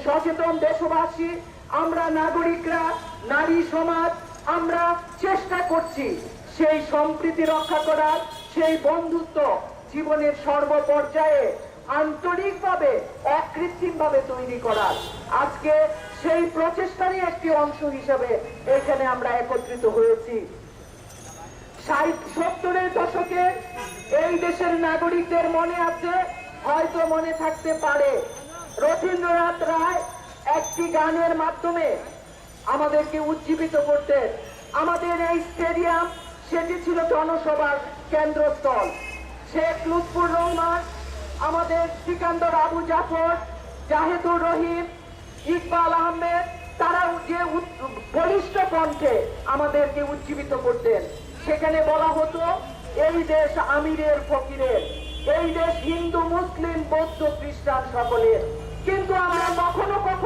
সচেতন দেশবাসী, আমরা নাগরিকরা, নারী সমাজ, আমরা চেষ্টা করছি সেই সম্প্রীতি রক্ষা করার, সেই বন্ধুত্ব জীবনের সর্বপর্যায়ে আন্তরিকভাবে অকৃত্রিমভাবে তৈরি করার। আজকে সেই প্রচেষ্টারই একটি অংশ হিসেবে এখানে আমরা একত্রিত হয়েছি। 60-70-এর দশকে এই দেশের নাগরিকদের মনে আছে, হয়তো মনে থাকতে পারে, রবীন্দ্রনাথ রায় একটি গানের মাধ্যমে আমাদেরকে উজ্জীবিত করতেন। আমাদের এই স্টেডিয়াম সেটি ছিল জনসভার কেন্দ্রস্থল। শেখ লুৎফুর রহমান, আমাদের সিকান্দর আবু জাফর, জাহেদুর রহিম, ইকবাল আহমেদ, তারা যে বলিষ্ঠ কণ্ঠে আমাদেরকে উজ্জীবিত করতেন। সেখানে বলা হতো, এই দেশ আমিরের ফকিরের, এই দেশ হিন্দু মুসলিম বৌদ্ধ খ্রিস্টান সকলের। কিন্তু